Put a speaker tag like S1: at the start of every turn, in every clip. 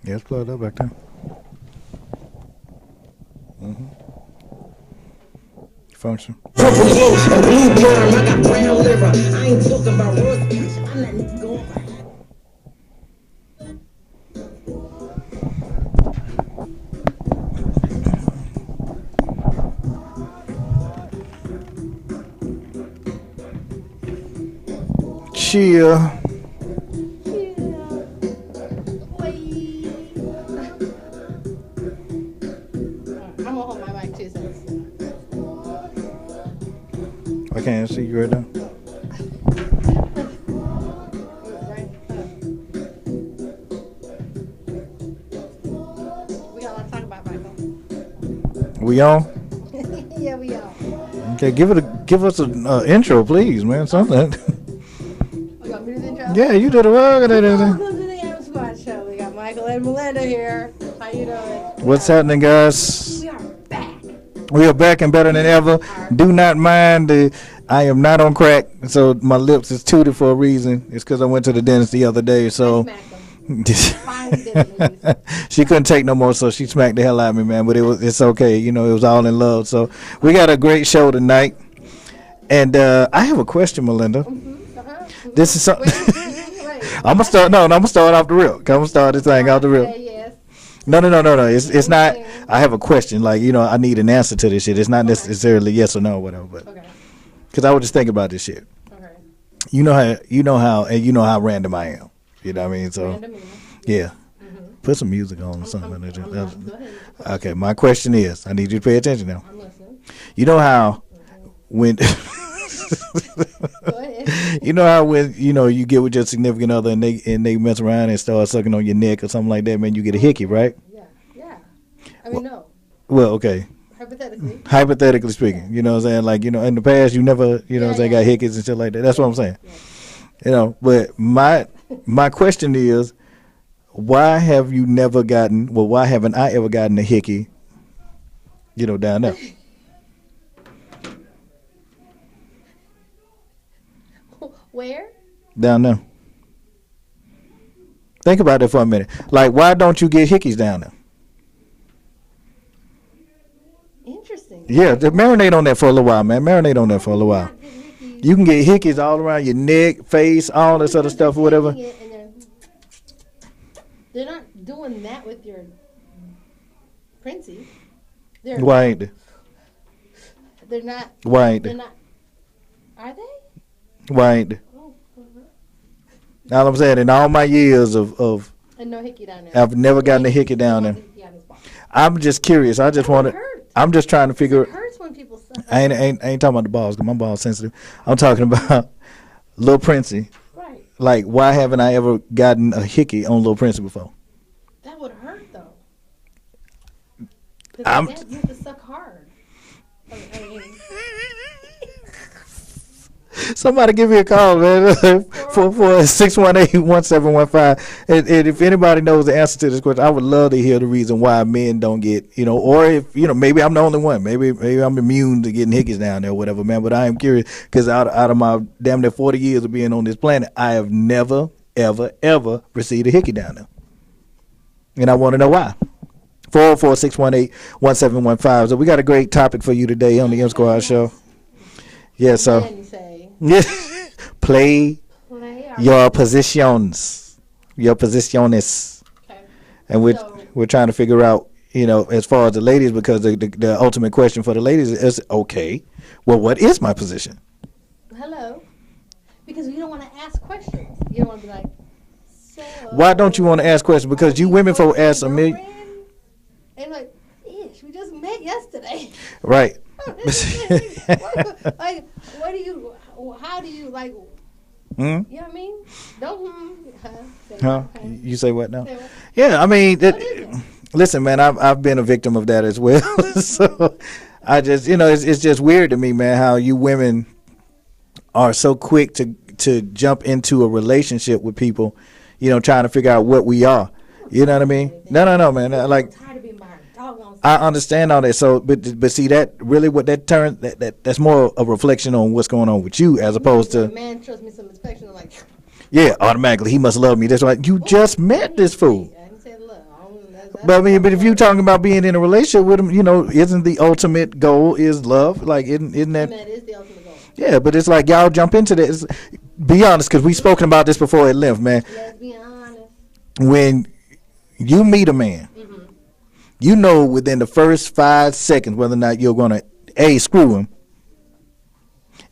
S1: Yeah, it's plugged up back there. Mm-hmm. Function.
S2: Purple ink, a blue perm, I got brown liver. I ain't talking about rust. I'm letting it go.
S1: Chill. I can't see you right now.
S3: We got a lot to talk about, Michael.
S1: We on?
S3: Yeah, we are.
S1: Okay, give us an intro, please, man. Something.
S3: We got me to the intro.
S1: Yeah, you did a well.
S3: Welcome to the M Squad Show. We got Michael and Melinda here. How you doing?
S1: What's happening, guys?
S3: We are back.
S1: We are back and better than ever. Do not mind I am not on crack, so my lips is tooted for a reason. It's because I went to the dentist the other day, so she couldn't take no more, so she smacked the hell out of me, man. But it's okay, it was all in love. So we got a great show tonight, and I have a question, Melinda. This is something. I'm gonna start. No, I'm gonna start off the rip. I'm gonna start this thing off the rip.
S3: Yes.
S1: No. It's not. I have a question. Like I need an answer to this shit. It's not necessarily yes or no or whatever. But because I was just thinking about this shit.
S3: Okay.
S1: You know how, and you know how random I am. You know what I mean? So
S3: Random,
S1: yeah. Put some music on or something. Okay. My question is, I need you to pay attention now.
S3: I'm listening.
S1: You know how when.
S3: Go ahead.
S1: You know how when you get with your significant other and they mess around and start sucking on your neck or something like that, man, you get a hickey, right?
S3: Yeah. I mean, no.
S1: Well, okay. Hypothetically speaking, you know what I'm saying? Like, in the past you never, what I'm saying, got hickeys and shit like that. That's what I'm saying. Yeah. But my question is, why haven't I ever gotten a hickey, down there?
S3: Where?
S1: Down there. Think about it for a minute. Like, why don't you get hickeys down there?
S3: Interesting.
S1: Yeah, marinate on that for a little while, man. Marinate on that for a little while. You can get hickeys all around your neck, face, all this other stuff or whatever.
S3: They're not doing that with your Princey.
S1: Why ain't they?
S3: They're not.
S1: Why ain't they?
S3: They're not. Are they?
S1: Why ain't they? All I'm saying, in all my years of
S3: and no hickey down there.
S1: I've never gotten a hickey down there. I'm just curious. I'm just trying to figure.
S3: It hurts when people suck.
S1: I ain't talking about the balls, because my balls sensitive. I'm talking about Lil Princey.
S3: Right.
S1: Like, why haven't I ever gotten a hickey on Lil Princey before?
S3: That would hurt though. You have to suck hard. I mean,
S1: somebody give me a call, man. 446181715. And if anybody knows the answer to this question, I would love to hear the reason why men don't get, or if, maybe I'm the only one. Maybe I'm immune to getting hickeys down there or whatever, man. But I am curious, because out of my damn near 40 years of being on this planet, I have never, ever, ever received a hickey down there. And I want to know why. 446181715. So we got a great topic for you today on the M Squad Show. Yeah, so. Play your positions. Your positiones.
S3: okay.
S1: And we're trying to figure out, as far as the ladies, because the ultimate question for the ladies is, okay, well, what is my position?
S3: Hello. Because you don't want to ask questions. You don't want to be like, so.
S1: Why don't you want to ask questions? Because you women folk ask a million.
S3: And like, bitch, we just met yesterday.
S1: Right.
S3: Like, how do you, like, you know what I mean? Don't,
S1: You say what now? Yeah, I mean, listen, man, I've been a victim of that as well. So I just, it's just weird to me, man, how you women are so quick to jump into a relationship with people, trying to figure out what we are. You know what I mean? No, man. Like, I understand all that. So, but see, that really what that turns that's more a reflection on what's going on with you, as opposed to.
S3: Man, trust me, some inspection, like.
S1: Yeah, automatically he must love me. That's right. You just met this fool.
S3: I didn't say love. I
S1: But I mean, but if you're talking about being in a relationship with them, isn't the ultimate goal is love? Like, isn't that?
S3: That is the ultimate goal.
S1: Yeah, but it's like y'all jump into this. Be honest, because we've spoken about this before at length, man.
S3: Let's be honest.
S1: When you meet a man, you know within the first 5 seconds whether or not you're gonna A, screw him,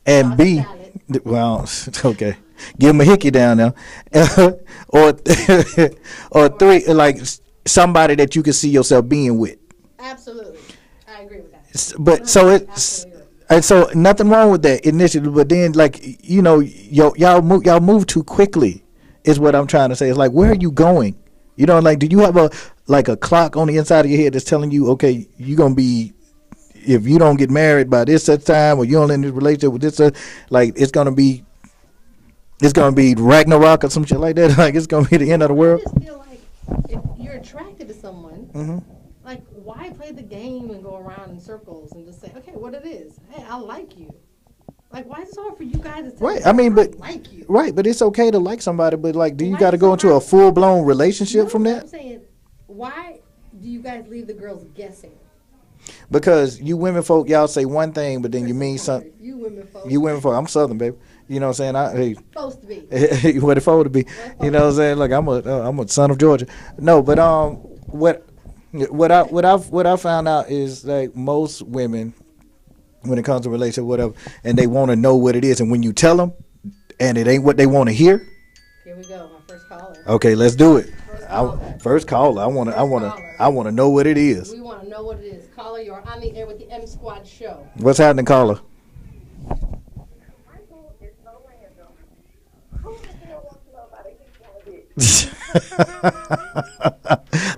S1: and B, well, okay, give him a hickey down there, or or three, like somebody that you can see yourself being with.
S3: Absolutely, I agree with that.
S1: But so it's. And so nothing wrong with that initially, but then like y'all move too quickly, is what I'm trying to say. It's like, where are you going? Like, do you have a clock on the inside of your head that's telling you, okay, you're gonna be, if you don't get married by this such time, or you're in this relationship with this, like it's gonna be Ragnarok or some shit like that. Like it's gonna be the end of the world.
S3: I just feel like if you're attracted to someone, like, why play the game and go around in circles and just say, okay, what it is? Hey, I like you. Like, why is it so hard for you guys to tell
S1: Right. I mean, but
S3: like you?
S1: Right, but it's okay to like somebody, but like, do you got to go into a full blown relationship from that?
S3: I'm saying, why do you guys leave the girls guessing?
S1: Because you women folk, y'all say one thing, but then you mean something.
S3: You women folk.
S1: I'm Southern, baby. You know what I'm saying?
S3: Supposed to be.
S1: What it supposed to be. You know what I'm saying? Like I'm a son of Georgia. No, but what I found out is like most women, when it comes to relationship, whatever, and they want to know what it is, and when you tell them, and it ain't what they want to hear.
S3: Here we go, my first caller.
S1: Okay, let's do it.
S3: First caller.
S1: I want to know what it is.
S3: We want to know what it is. Caller, you're on the air with the M Squad show.
S1: What's happening, caller?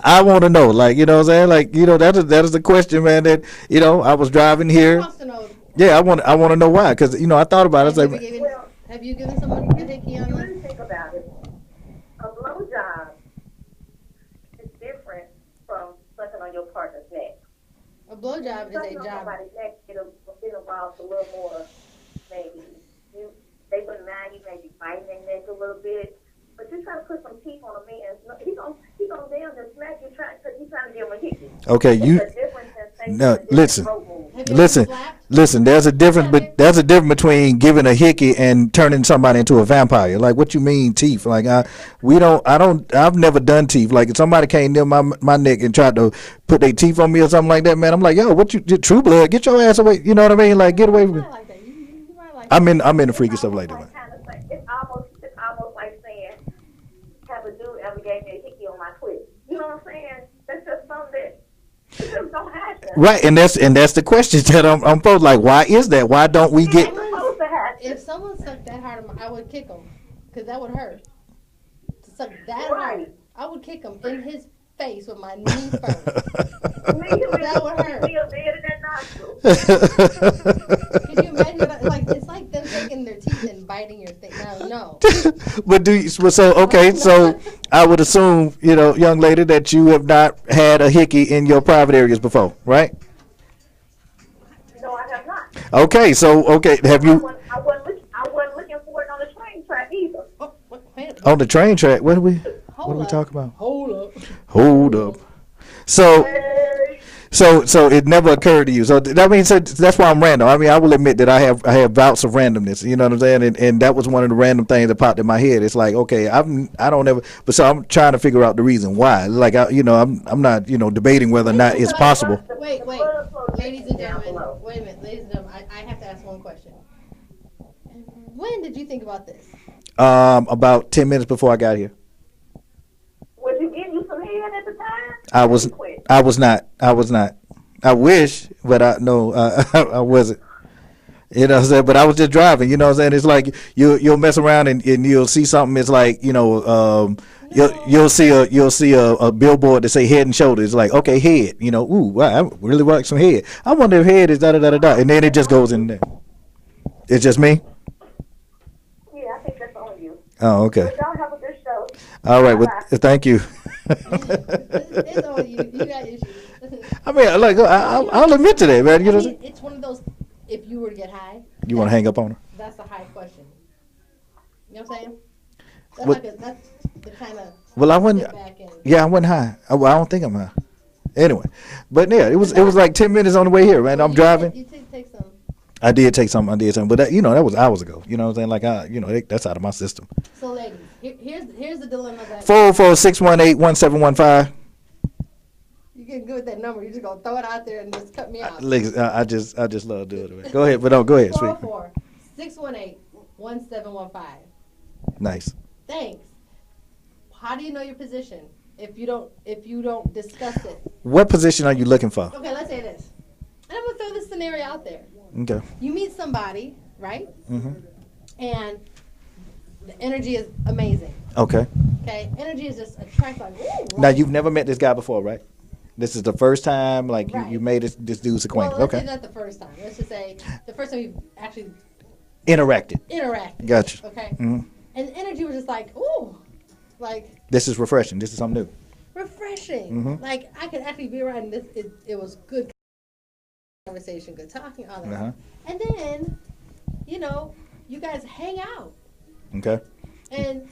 S1: I want to know, like, you know what I'm saying? Like, that is the question, man, that, I was driving here. Yeah, I want to know why, because, I thought about it. I was like,
S3: have you given somebody a hickey on
S4: this? Think about it. A blowjob is different from sucking on your partner's neck.
S3: A blowjob is a job.
S4: Somebody's neck, it involves a little more, maybe. They wouldn't mind you maybe biting their neck a little bit. But you're trying to put some teeth on a man. He gonna damn just smack you because he's trying to give him a hickey.
S1: Okay, listen. There's a difference, but there's a difference between giving a hickey and turning somebody into a vampire. Like, what you mean teeth? Like, I've never done teeth. Like, if somebody came near my neck and tried to put their teeth on me or something like that, man, I'm like, yo, what you did? True Blood, get your ass away. You know what I mean? Like, get away from me. I'm in the freaky stuff like that, man.
S4: It's almost like saying, have a dude ever gave me a hickey on my clit? You know what I'm saying? That's just something that just don't happen.
S1: Right, and that's the question that I'm posed. Like, why is that? Why don't we get?
S3: If someone sucked that hard, I would kick him, because that would hurt. To suck that hard, I would kick him in his face with my knee first. That would hurt. Can you imagine that? Like, it's like them taking their teeth and biting your thing. No.
S1: But so I would assume, young lady, that you have not had a hickey in your private areas before, right?
S4: No, I have not.
S1: Okay, have you?
S4: I wasn't looking for it on the train track either.
S1: On the train track, what are we talking about? Hold up. So it never occurred to you. So that means that's why I'm random. I mean, I will admit that I have bouts of randomness. You know what I'm saying? And that was one of the random things that popped in my head. It's like, okay, I don't ever. But so I'm trying to figure out the reason why. Like, I'm not debating whether or not it's possible.
S3: Wait, ladies and gentlemen. Wait a minute, ladies and gentlemen. I have to ask one question. When did you think about this?
S1: About 10 minutes before I got here.
S4: Was you getting you some head at the time?
S1: I was not. I wish, but I wasn't. You know what I'm saying? But I was just driving. You know what I'm saying? It's like you'll mess around and you'll see something. It's like you'll see a billboard that say Head and Shoulders. It's like, okay, head. Ooh, wow, I really like some head. I wonder if head is da da da da da, and then it just goes in there. It's just me.
S4: Yeah, I think that's on you.
S1: Oh, okay.
S4: But y'all have a good show.
S1: All right. Well, thank you.
S3: It's on you. You got issues.
S1: I mean, like, I'll admit to that, man.
S3: It's one of those. If you were to get high,
S1: you want to hang up on her?
S3: That's a high question. You know what I'm saying? That's the kind of.
S1: Well, I wasn't. Yeah, I wasn't high. I don't think I'm high. Anyway, but yeah, it was like 10 minutes on the way here, man. I'm driving.
S3: You take some.
S1: I did take some, but that, that was hours ago. You know what I'm saying? Like that's out of my system.
S3: So, ladies, here's the dilemma that
S1: 404-618-1715.
S3: you get good with that number. You just gonna throw it out there and just cut me out.
S1: I just love doing it. Go ahead, but no, go ahead.
S3: 404-618-1715.
S1: Nice.
S3: Thanks. How do you know your position if you don't discuss it?
S1: What position are you looking for?
S3: Okay, let's say this. And I'm gonna throw this scenario out there.
S1: Okay.
S3: You meet somebody, right?
S1: Mm-hmm.
S3: And the energy is amazing.
S1: Okay.
S3: Okay, energy is just attractive. Like, ooh, right?
S1: Now you've never met this guy before, right? This is the first time, like
S3: Right.
S1: you made this dude's acquaintance.
S3: Well, let's
S1: Okay.
S3: say not the first time. Let's just say the first time you actually
S1: Interacted.
S3: interacted.
S1: Gotcha.
S3: Okay.
S1: Mm-hmm.
S3: And the energy was just like, ooh, like
S1: This is refreshing. This is something new.
S3: refreshing.
S1: Mhm.
S3: Like I could actually be around this. It was good conversation, good talking, all that.
S1: Uh-huh.
S3: And then, you guys hang out,
S1: Okay.
S3: and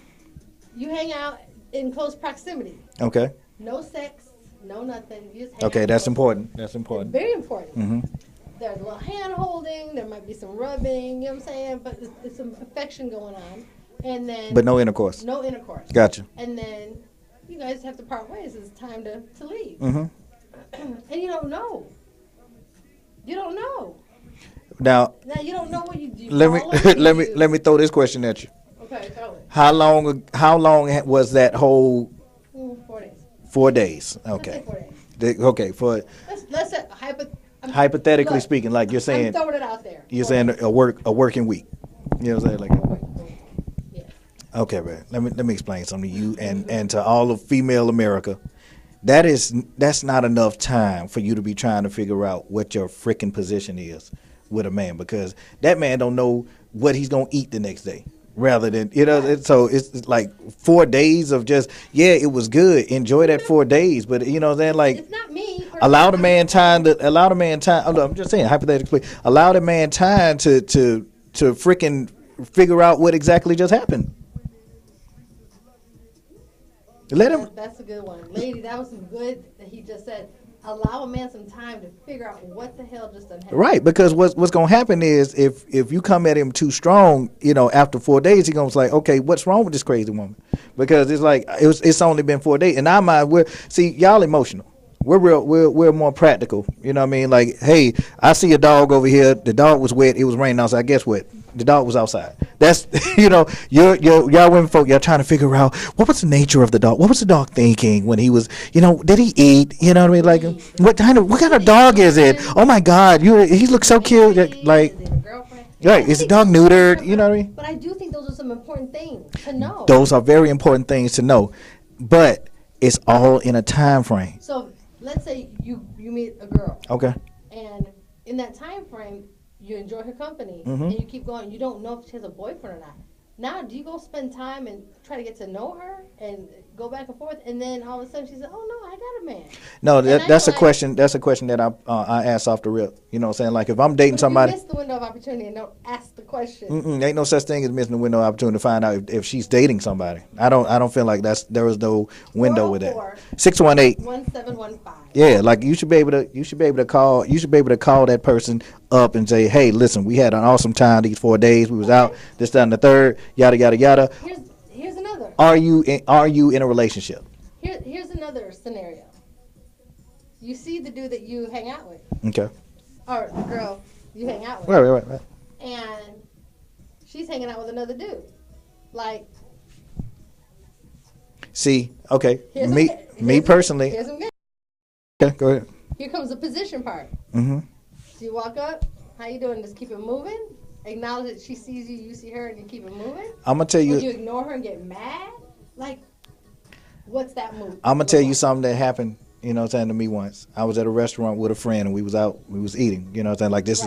S3: you hang out in close proximity.
S1: Okay.
S3: No sex, no nothing. You just hang
S1: Okay.
S3: out
S1: That's
S3: close.
S1: important. That's
S3: It's
S1: important.
S3: very important.
S1: Mm-hmm.
S3: There's a little hand holding. There might be some rubbing. You know what I'm saying? But it's some affection going on, and then
S1: But no intercourse.
S3: no intercourse.
S1: Gotcha.
S3: And then you guys have to part ways. It's time to leave.
S1: Mm-hmm.
S3: And you don't know. You don't know.
S1: Now
S3: You don't know what you do.
S1: let me let me throw this question at you.
S3: Okay, throw it.
S1: How long was that whole
S3: 4 days.
S1: 4 days?
S3: Let's
S1: Okay.
S3: say 4 days.
S1: Okay. For
S3: Let's say
S1: hypothetically
S3: look,
S1: speaking, like you're
S3: I'm
S1: saying,
S3: throwing it out there.
S1: you're saying a working week. You know what I'm saying? Like.
S3: Yeah.
S1: Okay, man. Let me explain something to you and to all of female America. That's not enough time for you to be trying to figure out what your freaking position is with a man, because that man don't know what he's gonna eat the next day. Rather than so it's like 4 days of just it was good. Enjoy that 4 days, but you know what I'm saying, like
S3: It's not me.
S1: allow the man time. I'm just saying hypothetically, allow the man time to freaking figure out what exactly just happened. Let him.
S3: That's a good one, lady. That was some good that he just said. Allow a man some time to figure out what the hell just done happened.
S1: Right, because what's gonna happen is if you come at him too strong, after 4 days, he gonna be like, okay, what's wrong with this crazy woman? Because it's like it's only been 4 days. In our mind, y'all emotional. We're more practical. You know what I mean? Like, hey, I see a dog over here. The dog was wet. It was raining outside. Guess what? The dog was outside. That's y'all women folk. Y'all trying to figure out what was the nature of the dog. What was the dog thinking when he was? Did he eat? You know what I mean? Like, what kind of dog is it? Oh my God, he looks so cute. Like, right? Is the dog neutered? You know what I mean?
S3: But I do think those are some important things to know.
S1: Those are very important things to know, but it's all in a time frame.
S3: So let's say you meet a girl.
S1: Okay.
S3: And in that time frame, you enjoy her company,
S1: Mhm.
S3: and you keep going. You don't know if she has a boyfriend or not. Now, do you go spend time and try to get to know her and go back and forth, and then all of a sudden she said, "Oh no, I got a man."
S1: No,
S3: And
S1: that's a
S3: I'm like-
S1: question. That's a question that I ask off the rip. You know what I'm saying? Like if I'm dating
S3: But
S1: somebody,
S3: you miss the window of opportunity and don't ask the question.
S1: ain't no such thing as missing the window of opportunity to find out if she's dating somebody. I don't feel like there is no window with that. 618.
S3: 1715.
S1: Yeah, like you should be able to call that person up and say, hey, listen, we had an awesome time these 4 days. We was out this, that, and the third, yada yada yada.
S3: Here's another.
S1: Are you in a relationship?
S3: Here's another scenario. You see the dude that you hang out with,
S1: Okay.
S3: or the girl you hang out with,
S1: Right.
S3: and she's hanging out with another dude. Like,
S1: See, okay,
S3: here's
S1: me personally.
S3: Here's some good.
S1: Okay, go ahead.
S3: Here comes the position part.
S1: Mm-hmm.
S3: So you walk up. How you doing? Just keep it moving. Acknowledge that she sees you. You see her, and you keep it moving.
S1: I'm gonna tell
S3: Or
S1: you.
S3: you ignore her and get mad. Like, what's that move?
S1: I'm gonna tell you something that happened. You know what I'm saying, to me once. I was at a restaurant with a friend and we was eating. You know what I'm saying? Like this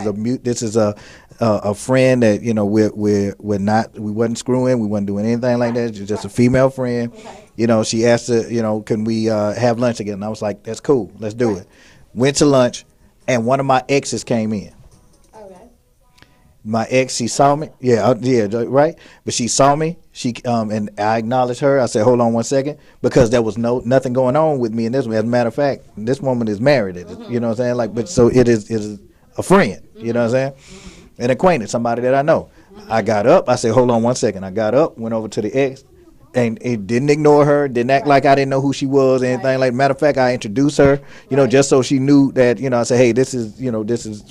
S1: is a friend that, we're not, we wasn't screwing, we wasn't doing anything like that. Just a female friend.
S3: Okay.
S1: She asked can we have lunch again? And I was like, that's cool, let's do it. Went to lunch and one of my exes came in.
S3: Okay.
S1: my ex, she saw me. Yeah, right. But she saw me. She and I acknowledged her. I said, "Hold on one second," because there was nothing going on with me and this one. As a matter of fact, this woman is married. You know what I'm saying? Like, but so it is a friend. You know what I'm saying? An acquaintance, somebody that I know. I got up. I said, "Hold on one second." I got up, went over to the ex, and it didn't ignore her. Didn't act like I didn't know who she was. Anything like. Matter of fact, I introduced her. You know, just so she knew that. You know, I said, "Hey, this is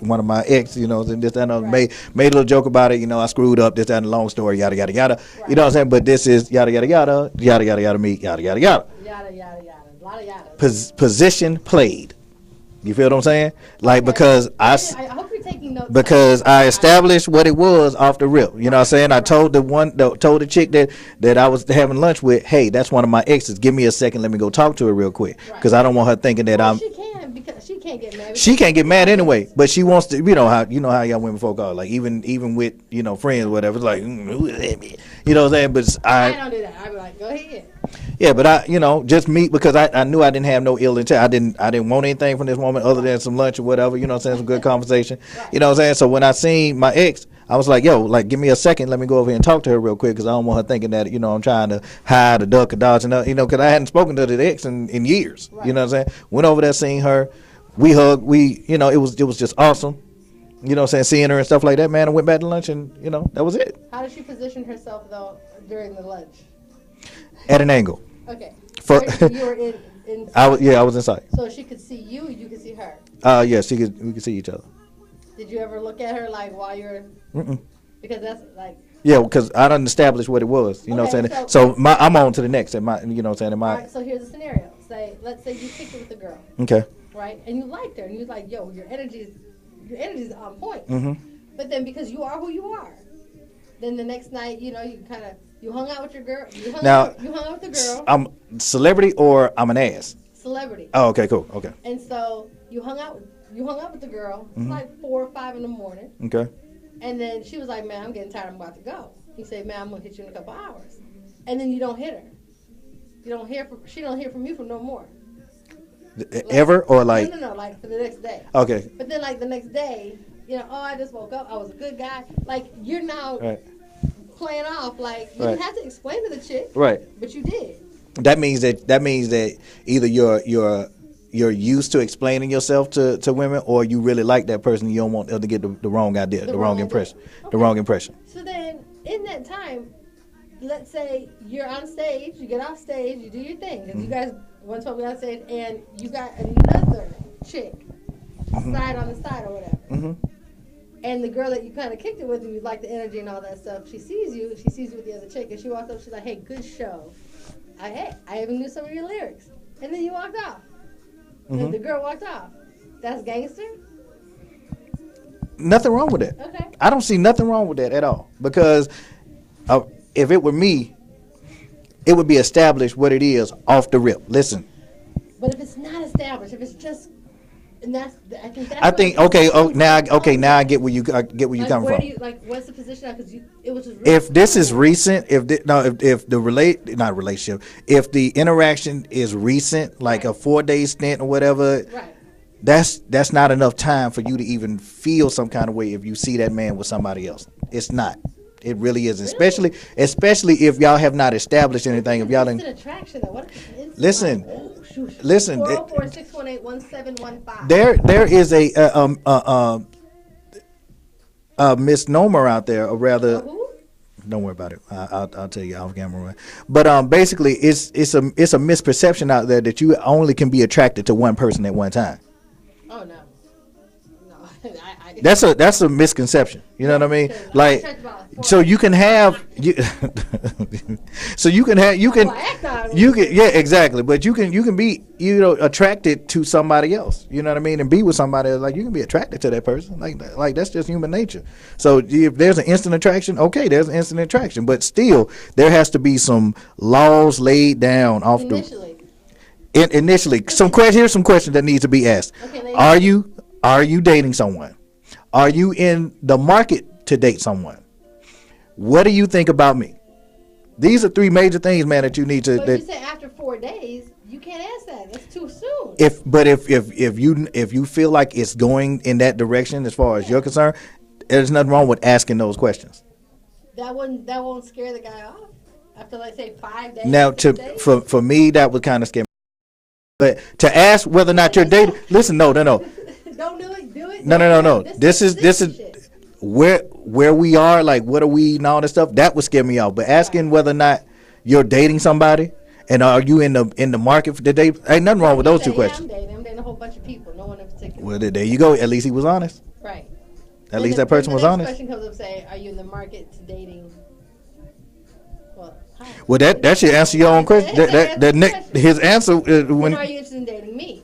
S1: one of my ex." You know, and this that and made a little joke about it. You know, I screwed up. This that and a long story. Yada yada yada. You know what I'm saying? But this is yada yada yada yada yada yada me yada yada yada.
S3: Yada yada yada. A lot of yada.
S1: Position played. You feel what I'm saying? Like because
S3: I hope you're taking notes.
S1: Because I established what it was off the rip. You know what I'm saying? I told the chick that I was having lunch with, hey, that's one of my exes. Give me a second. Let me go talk to her real quick. Because I don't want her thinking that I'm.
S3: She can because she can't get mad.
S1: She can't get mad anyway, but she wants to. You know how young women folk are. Like even with friends, or whatever. It's like who is that? You know what I'm saying? But
S3: I don't do that. I be like, go ahead.
S1: Yeah, but I just me because I knew I didn't have no ill intent. I didn't want anything from this woman other than some lunch or whatever. You know what I'm saying? Some good conversation.
S3: Right.
S1: You know what I'm saying? So when I seen my ex, I was like, yo, like give me a second. Let me go over here and talk to her real quick because I don't want her thinking that I'm trying to hide or duck or dodge. Because I hadn't spoken to the ex in years. Right. You know what I'm saying? Went over there, seen her. We hugged. It was just awesome. You know what I'm saying? Seeing her and stuff like that, man. I went back to lunch and that was it.
S3: How did she position herself though during the lunch?
S1: At an angle.
S3: Okay.
S1: You
S3: were in
S1: I was inside.
S3: So she could see you, you could see her.
S1: Yes, we could see each other.
S3: Did you ever look at her like while you're?
S1: Mm-mm.
S3: Because that's like.
S1: Yeah, because I didn't establish what it was. You know what I'm saying? So I'm on to the next. You know what I'm saying?
S3: All right. So here's a scenario. Let's say you kicked it with a girl.
S1: Okay.
S3: Right, and you liked her, and you was like, yo, your energy is on point.
S1: Mm-hmm.
S3: But then because you are who you are, then the next night, you hung out with your girl. You hung out with the girl.
S1: I'm celebrity or I'm an ass?
S3: Celebrity.
S1: Oh, okay, cool. Okay.
S3: And so you hung out with the girl. It's like 4 or 5 in the morning.
S1: Okay.
S3: And then she was like, man, I'm getting tired. I'm about to go. You say, man, I'm gonna hit you in a couple hours. And then you don't hit her. She don't hear from you for no more.
S1: Ever or like?
S3: No, like for the next day.
S1: Okay.
S3: But then like the next day, I just woke up. I was a good guy. Like you're now playing off. Like you didn't have to explain to the chick.
S1: Right.
S3: But you did.
S1: That means that either you're used to explaining yourself to women, or you really like that person. You don't want them to get the wrong idea, the wrong impression, the wrong impression.
S3: So then in that time, let's say you're on stage, you get off stage, you do your thing, because you guys once told me on stage, and you got another chick side on the side or whatever. Mm-hmm. And the girl that you kind of kicked it with, and you like the energy and all that stuff, she sees you with the other chick, and she walks up, she's like, hey, good show. I even knew some of your lyrics. And then you walked off. Mm-hmm. The girl walked off. That's gangster?
S1: Nothing wrong with that.
S3: Okay.
S1: I don't see nothing wrong with that at all. Because if it were me, it would be established what it is off the rip. Listen.
S3: But if it's not established, if it's just, and I think that's.
S1: I think okay. Oh, now I get where you coming from.
S3: Where do you what's the position? Because it was just.
S1: If this is recent, if the interaction is recent, like a 4-day stint or whatever,
S3: right.
S1: That's not enough time for you to even feel some kind of way if you see that man with somebody else. It's not. It really isn't. Really? Especially if y'all have not established anything. If y'all didn't.
S3: Attraction though. What if it's
S1: listen. Listen.
S3: 404-618-1715.
S1: There is a misnomer out there, or rather. Don't worry about it. I'll tell you off camera. But basically, it's a misperception out there that you only can be attracted to one person at one time.
S3: Oh no.
S1: That's a misconception. You know what I mean? Like, so you can have yeah, exactly. But you can be attracted to somebody else. You know what I mean? And be with somebody else. Like you can be attracted to that person. Like that's just human nature. So if there's an instant attraction, okay, there's an instant attraction. But still, there has to be some laws laid down off initially. Here's some questions that need to be asked. Okay, are you dating someone? Are you in the market to date someone? What do you think about me? These are 3 major things, man, that you need to.
S3: But you said after 4 days, you can't ask that. That's too soon.
S1: If you feel like it's going in that direction as far as you're concerned, there's nothing wrong with asking those questions.
S3: That won't scare the guy off after, like, say 5 days.
S1: Now,
S3: 6 days?
S1: for me, that would kind of scare me. But to ask whether or not you're dating, listen, no.
S3: Don't do it. Do it.
S1: No. This is where we are. Like, what are we and all this stuff? That would scare me off. But asking whether or not you're dating somebody and are you in the market for the date, ain't nothing wrong with those two questions.
S3: I'm dating a whole bunch of people. No one in particular.
S1: Well, there you go. At least he was honest.
S3: Right.
S1: At least that person was honest.
S3: The question comes up, say, are you in the market to dating?
S1: Well, that should answer your own question. His answer
S3: when are you interested in dating me?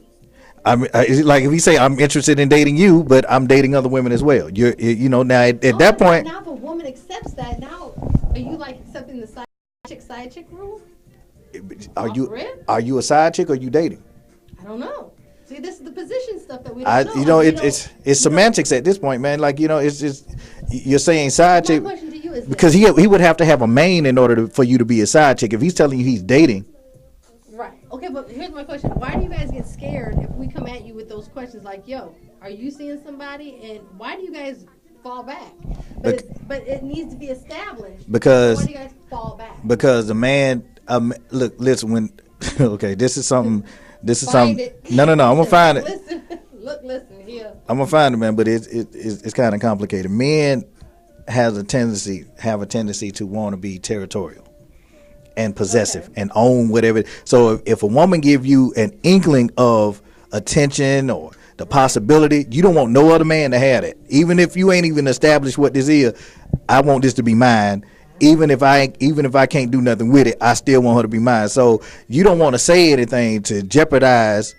S1: I mean, like if he say I'm interested in dating you, but I'm dating other women as well. You know, now at that point.
S3: Now if a woman accepts that, now are you like accepting the side chick rule?
S1: Are you a side chick or are you dating?
S3: I don't know. See, this is the position stuff that we don't know.
S1: You know, it's semantics at this point, man. Like, you know, it's just you're saying side chick.
S3: My question to you is
S1: because he would have to have a main in order for you to be a side chick. If he's telling you he's dating.
S3: Right. Okay, but here's my question. Why do you guys get scared if we come at you with those questions like, yo, are you seeing somebody? And why do you guys fall back? But it needs to be established.
S1: Because
S3: why do you guys fall back?
S1: Because the man, look, listen, when, okay, this is something. No. I'm gonna find it.
S3: Listen here.
S1: I'm gonna find it, man. But it's kind of complicated. Men have a tendency to want to be territorial and possessive and own whatever. So if a woman give you an inkling of attention or the possibility, you don't want no other man to have that. Even if you ain't even established what this is, I want this to be mine. Even if I can't do nothing with it, I still want her to be mine. So you don't want to say anything to jeopardize,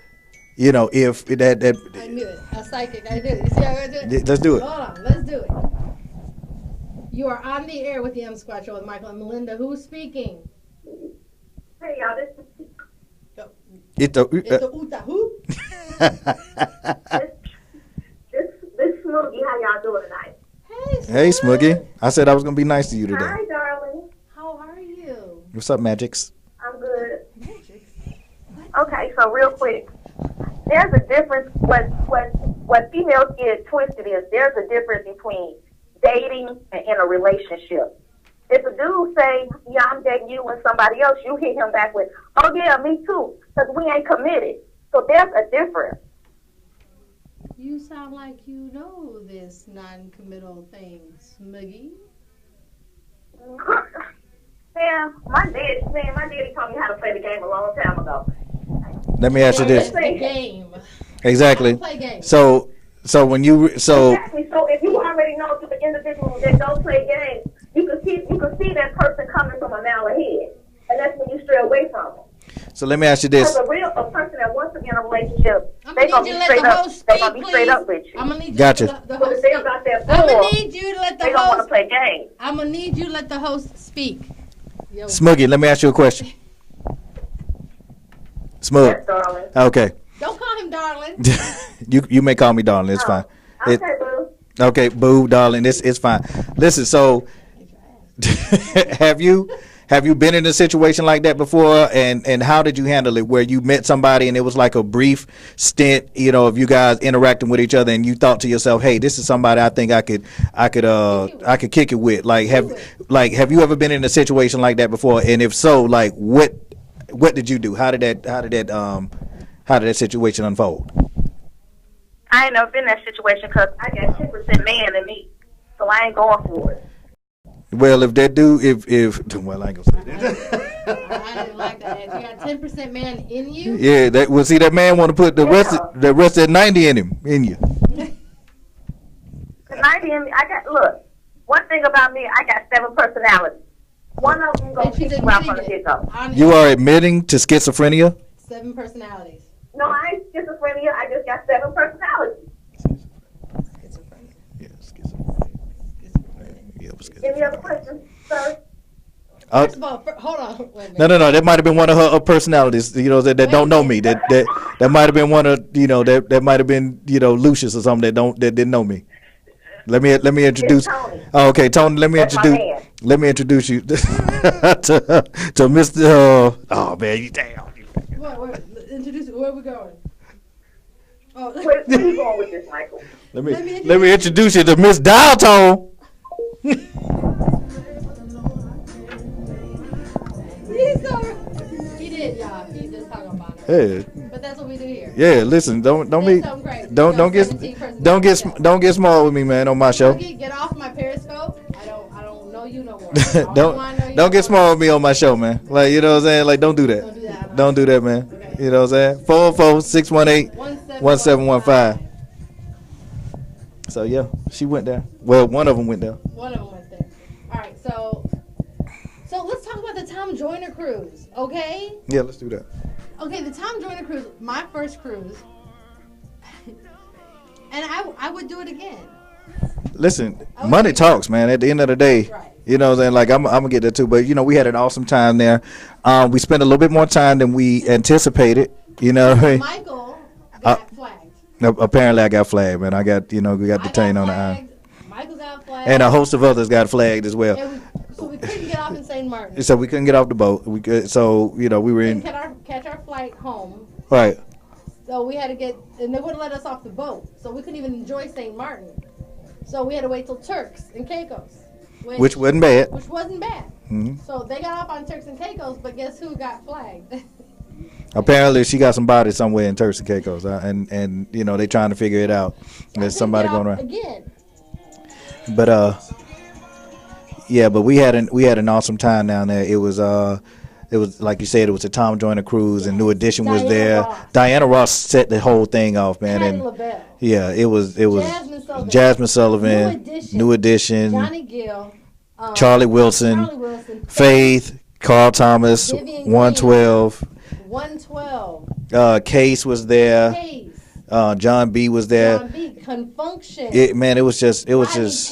S1: you know, if that.
S3: I knew it. A psychic. I knew it. You see how I do it?
S1: Let's do it.
S3: Hold on. Let's do it. You are on the air with the M Squad Show with Michael and Melinda. Who's speaking?
S4: Hey, y'all, this is
S1: It's the
S3: Uta who?
S4: this Smokey. How y'all doing tonight?
S1: Hey, Smuggy. I said I was gonna be nice to you today.
S4: Hi, darling.
S3: How are you?
S1: What's up, Magics?
S4: I'm good. Okay, so real quick, there's a difference. What females get twisted is there's a difference between dating and in a relationship. If a dude say, yeah, I'm dating you and somebody else, you hit him back with, oh yeah, me too, because we ain't committed. So there's a difference.
S3: You sound like you know this non-committal thing, Smuggy.
S4: Man, my daddy taught me how to play the game a long time ago.
S1: Let me ask you this.
S3: The game.
S1: Exactly.
S3: Play games.
S1: So when you
S4: exactly. So if you already know to the individual that don't play games, you can see that person coming from a mile ahead, and that's when you stray away from them.
S1: So let me ask you this.
S4: Because a person that wants to be in a relationship, they're gonna be straight up with you.
S3: I'm gonna need you
S1: Gotcha.
S3: to let the
S4: But
S3: host
S4: if they
S3: speak.
S4: about that
S3: I'm
S4: bull,
S3: gonna need you to let the
S4: they don't want to
S3: host.
S4: play games.
S3: I'm gonna need you to let the host speak. Yo.
S1: Smuggy, let me ask you a question. Smug.
S4: Yes, darling.
S1: Okay.
S3: Don't call him darling.
S1: You may call me darling. It's fine.
S4: Okay, boo.
S1: Okay, boo, darling. It's fine. Listen, so have you been in a situation like that before, and how did you handle it? Where you met somebody and it was like a brief stint, you know, of you guys interacting with each other, and you thought to yourself, "Hey, this is somebody I think I could kick it with." Like have you ever been in a situation like that before? And if so, like what did you do? How did that situation unfold?
S4: I ain't never been in that situation because I got 10% man in me, so I ain't going for it.
S1: Well, if that dude, well, I ain't gonna say that.
S3: I didn't like that. You got 10% man in you.
S1: Yeah, that man want to put the rest of 90 in you.
S4: 90 in me. Look. One thing about me, I got 7 personalities. One of them gonna kick you out from the get-go.
S1: You are admitting to schizophrenia?
S3: 7 personalities.
S4: No, I ain't schizophrenia. I just got 7 personalities.
S1: Yeah, schizophrenia.
S4: Any other questions, sir?
S3: First of all, hold on. Wait a minute.
S1: No. That might have been one of her personalities. You know that don't know me. That might have been one of that might have been Lucius or something that didn't know me. Let me introduce.
S4: Tony.
S1: Oh, okay, Tony. Let me introduce you to Mr. Oh man, you damn.
S3: What? Introduce. Where are we going? Oh.
S4: Where you going with this, Michael?
S1: Let me introduce you to Miss Dial Tone.
S3: He did, y'all. He just talking about it.
S1: Yeah.
S3: But that's what we do here.
S1: Yeah, listen, don't
S3: Say
S1: be
S3: something crazy.
S1: don't don't get small with me, man, on my show.
S3: Get off my Periscope. I don't know you no more.
S1: Don't get small with me on my show, man. Like, you know what I'm saying? Like, don't do that. Don't do that, man.
S3: Okay.
S1: You know what I'm saying? 404-618-1715. So yeah, she went there. Well, one of them went there.
S3: One of them went there. All right, so let's talk about the Tom Joyner cruise, okay?
S1: Yeah, let's do that.
S3: Okay, the Tom Joyner cruise, my first cruise, and I would do it again.
S1: Listen, money talks, man. At the end of the day,
S3: Right.
S1: you know what I'm saying? Like, I'm gonna get there too. But you know, we had an awesome time there. We spent a little bit more time than we anticipated. You know what I mean?
S3: Michael got flagged.
S1: Apparently, I got flagged, man. We got detained on the island.
S3: Michael got flagged.
S1: And a host of others got flagged as well.
S3: So we couldn't get off in St. Martin.
S1: So we couldn't get off the boat. We could, so you know, we were in.
S3: Catch our flight home.
S1: Right.
S3: So we had to get, and they wouldn't let us off the boat. So we couldn't even enjoy St. Martin. So we had to wait till Turks and Caicos.
S1: Which wasn't bad.
S3: Which wasn't bad.
S1: Mm-hmm.
S3: So they got off on Turks and Caicos, but guess who got flagged?
S1: Apparently, she got some body somewhere in Turks and Caicos, and you know, they trying to figure it out. There's somebody going around.
S3: Again.
S1: But yeah, but we had an awesome time down there. It was like you said, it was a Tom Joyner cruise, and New Edition was there. Diana Ross set the whole thing off, man.
S3: Patti
S1: And
S3: LaBelle.
S1: yeah, it was Jasmine Sullivan, New Edition,
S3: Johnny Gill,
S1: Charlie Wilson, Faith, Carl Thomas,
S3: Vivian
S1: 112.
S3: 112.
S1: Case was there.
S3: Case.
S1: John B was there.
S3: John B. Confunction.
S1: It was just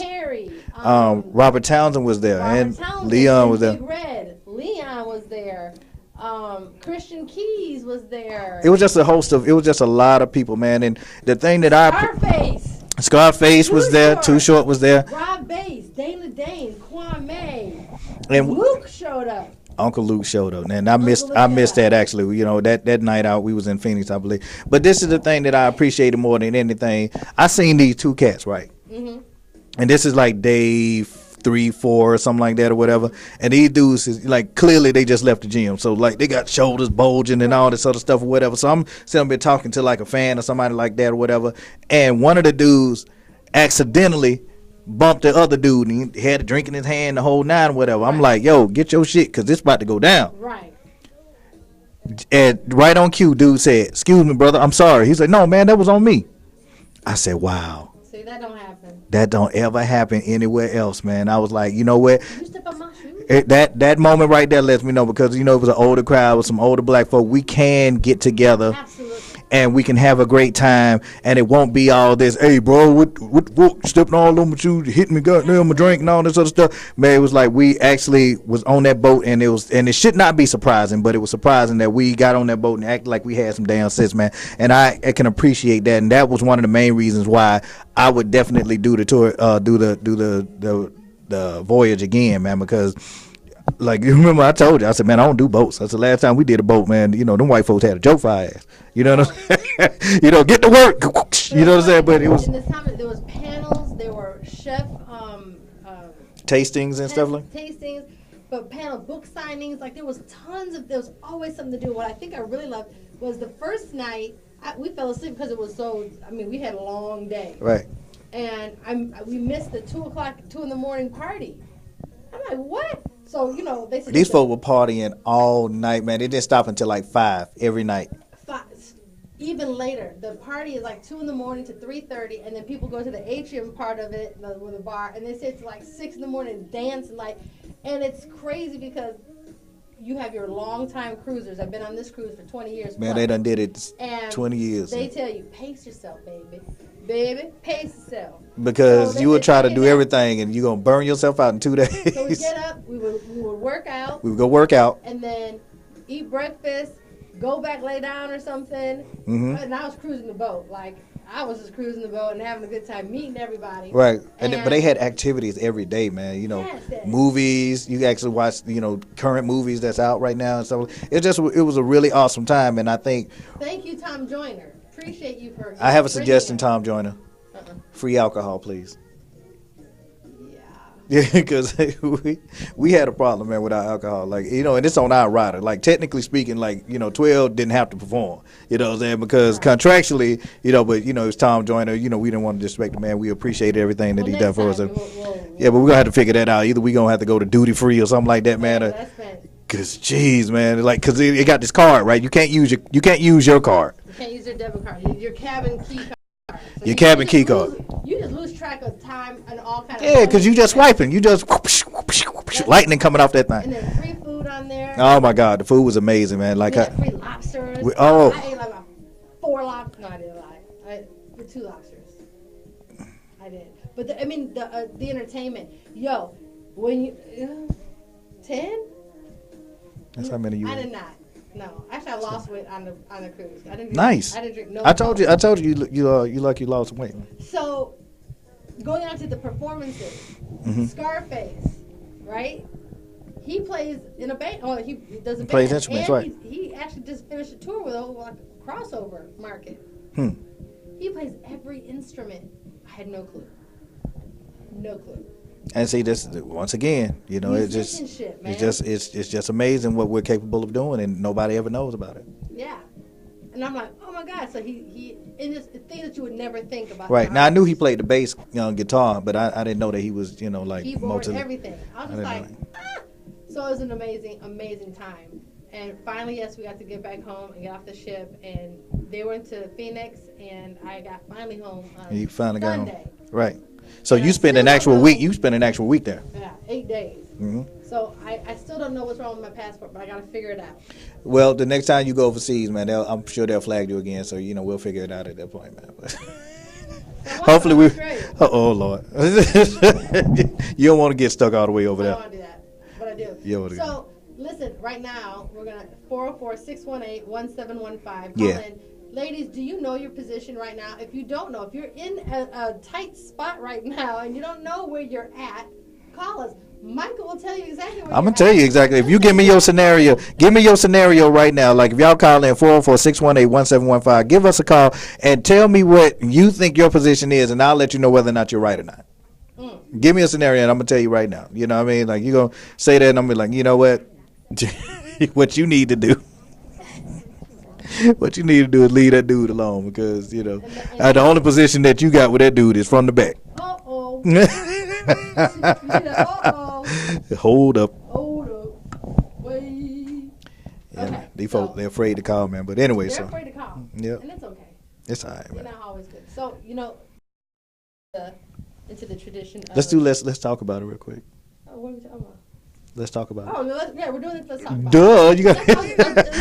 S3: Terry.
S1: Robert Townsend was there, and
S3: Townsend,
S1: Leon was there.
S3: Big Red. Leon was there. Christian Keys was there.
S1: It was just a lot of people, man. And the thing that Scarface was there. Too Short was there.
S3: Rob Bass, Dana Dane, Kwame,
S1: And
S3: Luke showed up.
S1: Uncle Luke showed up, and I missed that actually. You know, that night out we was in Phoenix, I believe. But this is the thing that I appreciated more than anything. I seen these two cats, right? Mm-hmm. And this is like day 3, 4 or something like that or whatever. And these dudes is like, clearly they just left the gym, so like they got shoulders bulging and all this other stuff or whatever. So I'm sitting there talking to like a fan or somebody like that or whatever. And one of the dudes accidentally bumped the other dude, and he had a drink in his hand the whole 9 or whatever. I'm like, yo, get your shit, because it's about to go down.
S3: Right.
S1: And right on cue, dude said, excuse me, brother, I'm sorry. He's like, no, man, that was on me. I said, wow.
S3: See, that don't happen.
S1: That don't ever happen anywhere else, man. I was like, you know what?
S3: You step on my shoes.
S1: That moment right there lets me know, because, you know, it was an older crowd with some older black folk. We can get together.
S3: Absolutely.
S1: And we can have a great time, and it won't be all this, hey, bro, what stepping all over you, hitting me, goddamn, my drink, and all this other stuff. Man, it was like we actually was on that boat, and it should not be surprising, but it was surprising that we got on that boat and acted like we had some damn sense, man. And I can appreciate that, and that was one of the main reasons why I would definitely do the tour, do the voyage again, man, because. Like, you remember I told you, I said, man, I don't do boats. That's the last time we did a boat, man. You know, them white folks had a joke for our ass. You know what I'm saying? You know, get to work. You know what I'm saying? But it was.
S3: In this time, there was panels, there were chef
S1: tastings and stuff like
S3: tastings, but panel book signings. Like, there was always something to do. What I think I really loved was the first night, we fell asleep because it was we had a long day.
S1: Right.
S3: And we missed the 2 in the morning party. I'm like, what? So, you know, they said
S1: these folks were partying all night, man. They didn't stop until like 5 every night.
S3: 5, even later. The party is like 2 in the morning to 3:30, and then people go to the atrium part of it, with the bar, and they say it's like 6 in the morning, dancing and it's crazy because you have your long-time cruisers. I've been on this cruise for 20 years.
S1: Man, they done did it 20 years.
S3: They tell you, pace yourself, baby. Baby, pace yourself.
S1: Because you would try to do everything, and you're going to burn yourself out in 2 days.
S3: So we get up, we would work out.
S1: We would go work out.
S3: And then eat breakfast, go back, lay down or something. And I was cruising the boat. Like, I was just cruising the boat and having a good time meeting everybody.
S1: Right. But they had activities every day, man. Movies. You actually watch, current movies that's out right now and stuff. It was a really awesome time, and I think.
S3: Thank you, Tom Joyner. Appreciate you for.
S1: I have a suggestion, Tom Joyner. Free alcohol, please. Yeah, because we had a problem, man, with our alcohol. Like, and it's on our rider. Like, technically speaking, 12 didn't have to perform. You know what I'm saying? Because contractually, but, it's Tom Joyner. We didn't want to disrespect the man. We appreciated everything that he done for us. Yeah, but we're going to have to figure that out. Either we're going to have to go to duty free or something like that, man. Because, geez, man. Because it got this card, right? You can't use your card.
S3: You can't use your debit card. Your cabin key card. So
S1: your cabin key card.
S3: You just lose track of time and all kinds of.
S1: Yeah, because you just swiping. You just lightning coming off that thing.
S3: And there's free food on there.
S1: Oh my God, the food was amazing, man.
S3: Like free lobsters. I ate like 4 lobsters. No, I didn't lie. I ate 2 lobsters. I did. But the entertainment. Yo, when you 10.
S1: That's how many you.
S3: I did not. No, actually, I lost weight on the cruise. I didn't.
S1: Nice.
S3: I didn't drink no.
S1: I told you you lost some weight.
S3: So, going on to the performances, Scarface, right? He plays in a band. Oh, he does a band.
S1: Plays instruments,
S3: and
S1: right?
S3: He actually just finished a tour with a crossover market. He plays every instrument. I had no clue. No clue.
S1: And see, this once again, it's just amazing what we're capable of doing, and nobody ever knows about it.
S3: Yeah, and I'm like, oh my God! So he and it's things that you would never think about.
S1: Right now, I knew he played the bass, guitar, but I didn't know that he was, like
S3: keyboard, everything. I was just like, So it was an amazing time. And finally, yes, we got to get back home and get off the ship, and they went to Phoenix, and I got finally home on
S1: you finally
S3: Sunday.
S1: got home, right? So you spent an actual week. You spent an actual week there.
S3: Yeah, 8 days. So I still don't know what's wrong with my passport, but I got to figure it out.
S1: Well, the next time you go overseas, man, I'm sure they'll flag you again. So we'll figure it out at that point, man. Hopefully we. Oh Lord, you don't want to get stuck all the way over there.
S3: I don't want to do that, but I do. So listen, right now we're gonna 404-618-1715.
S1: Yeah.
S3: Ladies, do you know your position right now? If you don't know, if you're in a tight spot right now and you don't know where you're at, call us. Michael will tell you exactly where
S1: I'm going to tell you exactly. If you give me your scenario right now. Like if y'all call in 404-618-1715, give us a call and tell me what you think your position is, and I'll let you know whether or not you're right or not. Give me a scenario and I'm going to tell you right now. You know what I mean? Like you're going to say that and I'm going to be like, you know what? What you need to do. What you need to do is leave that dude alone because, the only position that you got with that dude is from the back.
S3: Uh-oh.
S1: Hold up.
S3: Wait.
S1: Yeah,
S3: Okay,
S1: these folks, they're afraid to call, man. But anyway,
S3: they're afraid to call.
S1: Yeah.
S3: And it's okay.
S1: It's all right, man.
S3: You're not always good. So, into the tradition of...
S1: Let's talk about it real quick.
S3: Oh, what are we talking about?
S1: Let's talk about it.
S3: Oh, no, we're doing this. Let's talk about
S1: it. You got.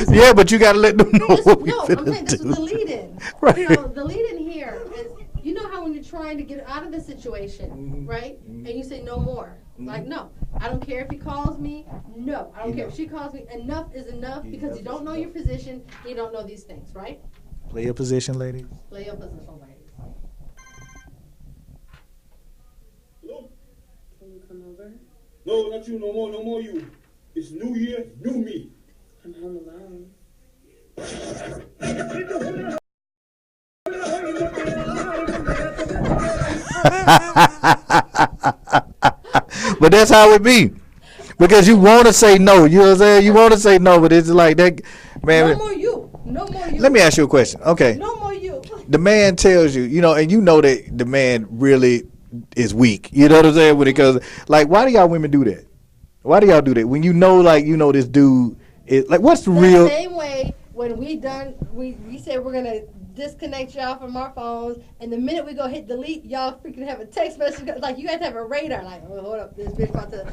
S1: Yeah, but you got to let them know what we're
S3: I'm saying this was the lead-in.
S1: Right.
S3: The lead-in here is, you know how when you're trying to get out of the situation, right? And you say no more. Like, no, I don't care if he calls me. No, I don't care if she calls me. Enough is enough because you don't know your position. You don't know these things, right?
S1: Play your position, lady.
S3: Play your position, lady.
S5: Can you come over?
S6: No, not you, no more you. It's New Year, new me.
S5: I'm home alone.
S1: But that's how it be. Because you want to say no. You know what I'm saying? You want to say no, but it's like that. Man,
S3: no more you. No more you.
S1: Let me ask you a question. Okay.
S3: No more you.
S1: The man tells you, and you know that the man really is weak. You know what I'm saying? When it comes, like, why do y'all women do that? Why do y'all do that? When this dude is like, what's the real?
S3: The same way when we say we're gonna disconnect y'all from our phones, and the minute we go hit delete, y'all freaking have a text message. Like you guys have a radar. Like, oh, hold up, this bitch about to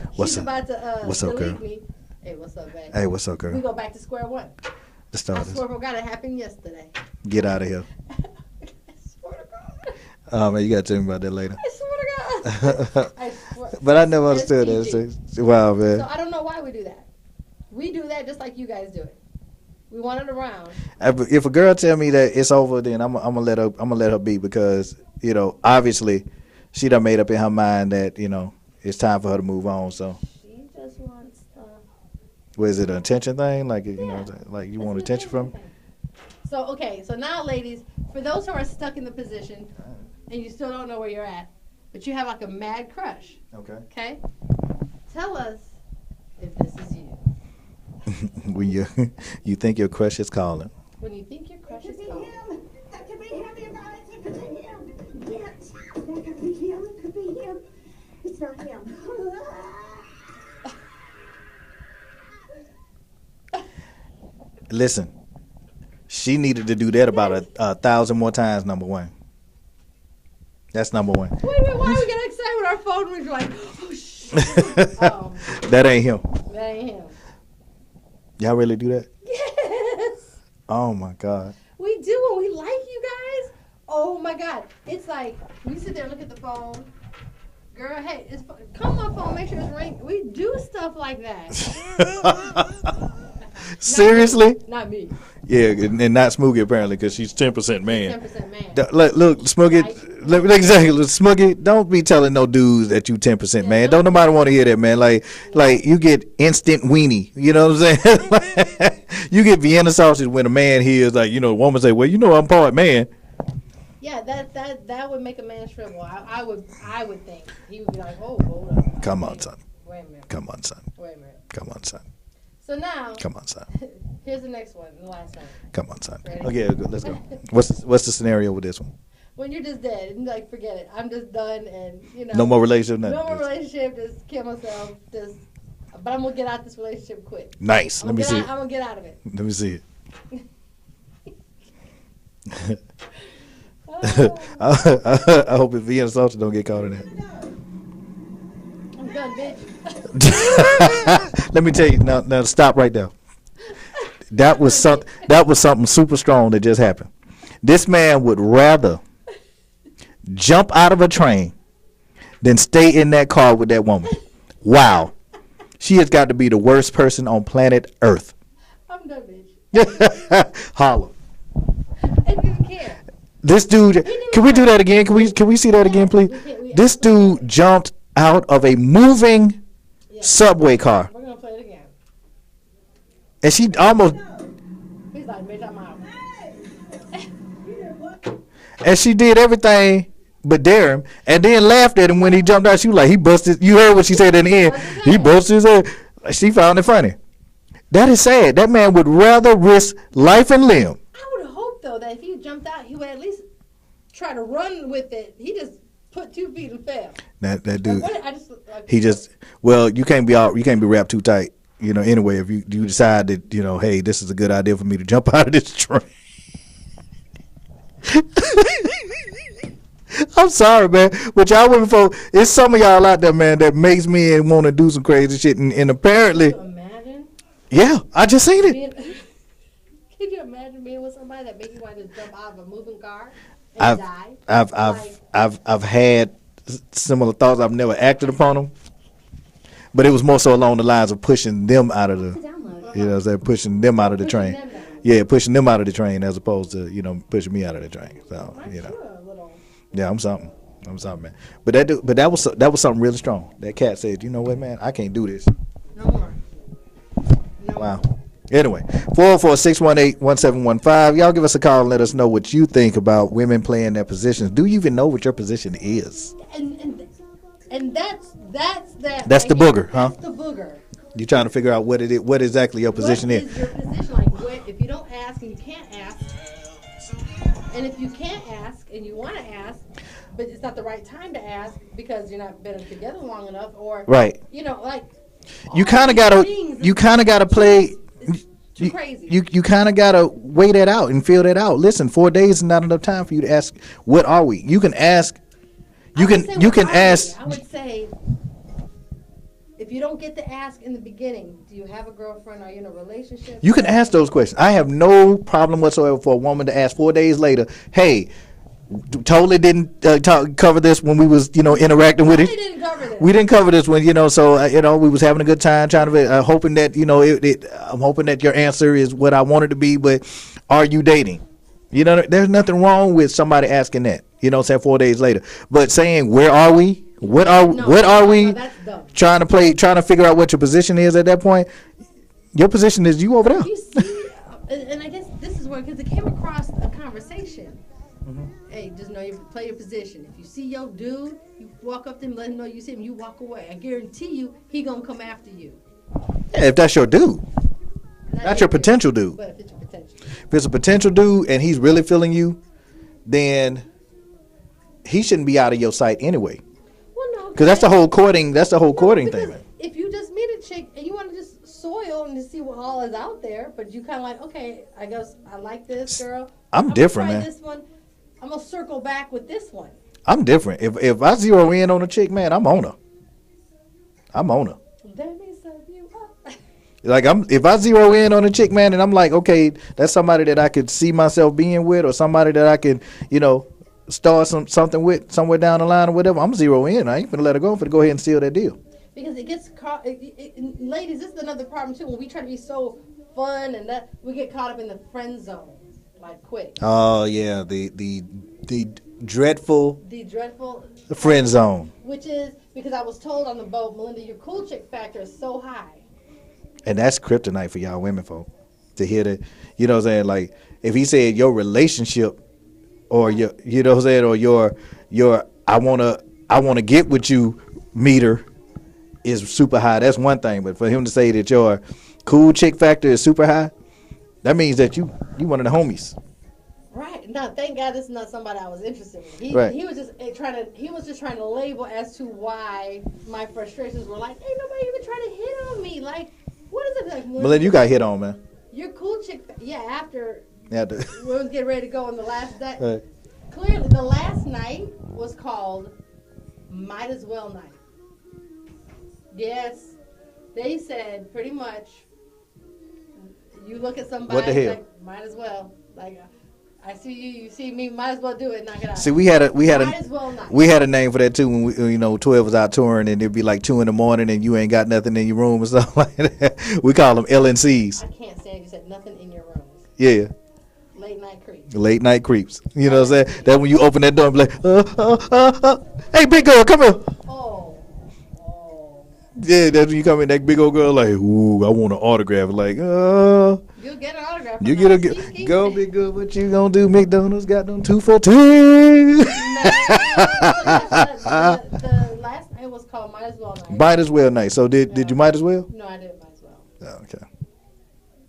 S3: delete me. Hey, what's up, babe?
S1: Hey, what's up, girl?
S3: We go back to square one.
S1: Let's start
S3: I swear to God, it happened yesterday.
S1: Get out of here.
S3: I swear to God.
S1: Oh man, you gotta tell me about that later.
S3: I swear to God. I swear.
S1: But I never understood that. Wow, man.
S3: So I don't know why we do that. We do that just like you guys do it. We want it around.
S1: If a girl tell me that it's over, then I'm gonna let her be, because obviously she done made up in her mind that it's time for her to move on. So
S3: She just wants stuff.
S1: was it an attention thing? Like like you want attention from me?
S3: So now, ladies, for those who are stuck in the position and you still don't know where you're at, but you have like a mad crush. Okay. Tell us if this is you.
S1: When you think your crush is calling.
S3: When you think your crush is calling.
S7: That could be him, you guys. It could be him. Yes. That could be him. It could be him. It's not him.
S1: Listen, she needed to do that about 1,000 more times. Number one. That's number one.
S3: Wait, why are we getting excited when our phone rings? We're like, oh shit.
S1: That ain't him.
S3: That ain't him.
S1: Y'all really do that?
S3: Yes.
S1: Oh my God.
S3: We do when we like you guys. Oh my God. It's like we sit there and look at the phone. Girl, hey, come on phone, make sure it's ringing. We do stuff like that.
S1: Seriously?
S3: Not me.
S1: Yeah, and not Smoogie apparently, because she's 10% man.
S3: 10% man.
S1: Look, Smoogie, exactly. Smoogie, don't be telling no dudes that you 10% man. Don't nobody want to hear that, man. Like you get instant weenie. You know what I'm saying? Like, you get Vienna sausage when a man hears, like, a woman say, well, I'm part man.
S3: Yeah, that would make a man shrivel. I would think he would be like, oh, hold on.
S1: Come on, son.
S3: Wait a minute.
S1: Come on, son.
S3: Wait a minute.
S1: Come on, son.
S3: So now,
S1: come on, son.
S3: Here's the next one, the last one.
S1: Come on, son.
S3: Ready?
S1: Okay, let's go. What's the scenario with this one?
S3: When you're just dead, and like, forget it. I'm just done, and
S1: no more relationship. Nothing.
S3: No more relationship. Just kill myself. But I'm gonna get out this relationship quick.
S1: Nice. Let me see.
S3: I'm gonna get out of it.
S1: Let me see it. I hope if Vienna sausage don't get caught in that.
S3: I'm done, bitch.
S1: Let me tell you now. Stop right there. That was something super strong that just happened. This man would rather jump out of a train than stay in that car with that woman. Wow, she has got to be the worst person on planet Earth.
S3: I'm done, bitch.
S1: Holla.
S3: I didn't care.
S1: This dude. Can we do that again? Can we see that again, please? This dude jumped out of a moving subway car.
S3: We're gonna play it again.
S1: And she almost.
S3: He's like, bitch, I'm out.
S1: And she did everything but dare him, and then laughed at him when he jumped out. She was like, he busted. You heard what she said in the end. He busted his head. She found it funny. That is sad. That man would rather risk life and limb.
S3: I would hope though that if he jumped out, he would at least try to run with it. He just put 2 feet and fell.
S1: That dude.
S3: He
S1: just. Well, you can't be wrapped too tight. Anyway, if you decide that hey, this is a good idea for me to jump out of this train. I'm sorry, man, but y'all women folk, it's some of y'all out there, man, that makes me want to do some crazy shit, and apparently.
S3: Can you imagine?
S1: Yeah, I just seen it.
S3: Can you imagine being with somebody that makes you want to jump out of a moving car and die?
S1: I've had similar thoughts. I've never acted upon them, but it was more so along the lines of pushing them out of the, pushing them out of the train. Yeah, pushing them out of the train as opposed to pushing me out of the train. So yeah, I'm something, man. But that was something really strong. That cat said, you know what, man, I can't do this.
S3: No more.
S1: Wow. Anyway, 404-618-1715. Y'all give us a call and let us know what you think about women playing their positions. Do you even know what your position is?
S3: And that's
S1: the booger, huh?
S3: That's the booger.
S1: You're trying to figure out what exactly your position is.
S3: What is your position? Like, if you don't ask and you can't ask, and if you can't ask and you want to ask, but it's not the right time to ask because you're not been together long enough, or
S1: right, you kind of gotta play.
S3: Crazy.
S1: You kind of gotta weigh that out and feel that out. Listen, 4 days is not enough time for you to ask. What are we? You can ask. You can ask.
S3: I would say, if you don't get to ask in the beginning, do you have a girlfriend? Are you in a relationship?
S1: You can ask those questions. I have no problem whatsoever for a woman to ask 4 days later, hey, Totally didn't cover this when we was interacting with it.
S3: We didn't cover this.
S1: We didn't cover this one, so we was having a good time trying to hoping that I'm hoping that your answer is what I wanted to be. But are you dating? There's nothing wrong with somebody asking that. Saying 4 days later, but saying where are we? What are we?
S3: That's dumb.
S1: Trying to figure out what your position is at that point. Your position is you over there.
S3: You see, and I guess this is where, because it came across a conversation. Hey, just know you play your position. If you see your dude, you walk up to him, let him know you see him, you walk away. I guarantee you, he gonna come after you.
S1: Yeah, if that's your dude, not your potential dude.
S3: But if it's your potential.
S1: If it's a potential dude and he's really feeling you, then he shouldn't be out of your sight anyway.
S3: Well, no,
S1: because that's the whole courting. That's the whole courting thing. Man.
S3: If you just meet a chick and you want to just soil and to see what all is out there, but you kind of like, okay, I guess I like this girl.
S1: I'm different, man.
S3: This one. I'm gonna circle back with this one.
S1: I'm different. If I zero in on a chick, man, I'm on her.
S3: Let me serve you up.
S1: Like if I zero in on a chick, man, and I'm like, okay, that's somebody that I could see myself being with, or somebody that I can, start something with somewhere down the line or whatever. I'm zero in. I ain't gonna let her go. I'm gonna go ahead and seal that deal.
S3: Because it gets caught. Ladies, this is another problem too. When we try to be so fun and that, we get caught up in the friend zone. Like quick.
S1: Oh yeah, the dreadful friend zone.
S3: Which is because I was told on the boat, Melinda, your cool chick factor is so high.
S1: And that's kryptonite for y'all women, folk. To hear that, what I'm saying? Like if he said your relationship, or your, what I'm saying, or your I wanna get with you meter is super high. That's one thing, but for him to say that your cool chick factor is super high. That means that you one of the homies.
S3: Right. Now, thank God this is not somebody I was interested in. He was just trying to label as to why my frustrations were like, ain't nobody even trying to hit on me. Like, what is it like?
S1: Melinda, you got hit on, man.
S3: Your cool chick, after
S1: we
S3: was getting ready to go on the last night.
S1: Right.
S3: Clearly, the last night was called Might As Well Night. Yes, they said pretty much. You look at somebody,
S1: what the hell?
S3: Like, might as well. Like, I see you, you see me, might as well do it, knock it out.
S1: See, we had a name for that too when we, 12 was out touring and it'd be like 2 a.m. and you ain't got nothing in your room or something like that. We call them LNCs.
S3: I can't stand you said nothing in your room.
S1: Yeah.
S3: Late night creeps.
S1: Late night creeps. You know what I'm saying? That when you open that door and be like, hey, big girl, come here.
S3: Oh.
S1: Yeah, that's when you come in, that big old girl like, ooh, I want an autograph. Like,
S3: you'll get an autograph.
S1: You get a go, big girl. What you gonna do? McDonald's got them 2 for $2.
S3: The last night was called Might As Well Night.
S1: Might As Well Night. So did you might as well?
S3: No, I didn't might as well.
S1: Oh, okay.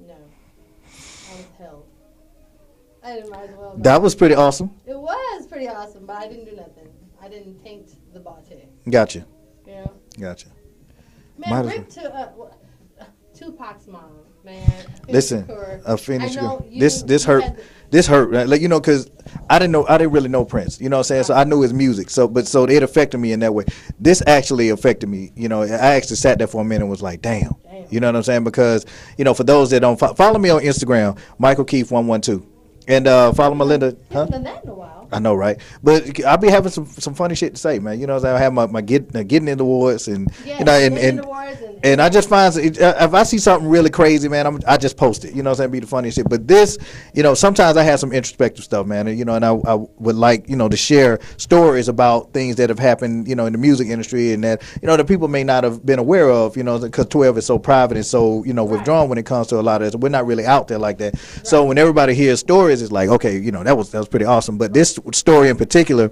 S3: No, I was held. I didn't might as well.
S1: That was pretty awesome.
S3: It was pretty awesome, but I didn't do nothing. I didn't taint the body.
S1: Gotcha.
S3: Yeah.
S1: Gotcha.
S3: Man, rip to Tupac's mom, man.
S1: Listen, a finish girl. This hurt. This hurt, right? Like, because I didn't really know Prince. You know what I'm saying? So I knew his music. So it affected me in that way. This actually affected me. I actually sat there for a minute and was like, damn. You know what I'm saying? Because, for those that don't follow me on Instagram, Michael Keith 112. And follow Melinda. Huh?
S3: Haven't done that in a while.
S1: I know, right? But I'll be having some funny shit to say, man. You know what I'm saying? I have my getting in the awards and and I just find if I see something really crazy, man, I just post it. You know what I'm saying? Be the funniest shit. But this, sometimes I have some introspective stuff, man. And I would like, to share stories about things that have happened, in the music industry and that, that people may not have been aware of, because 12 is so private and so, withdrawn when it comes to a lot of this. We're not really out there like that. Right. So when everybody hears stories, it's like, okay, that was pretty awesome. But this story in particular,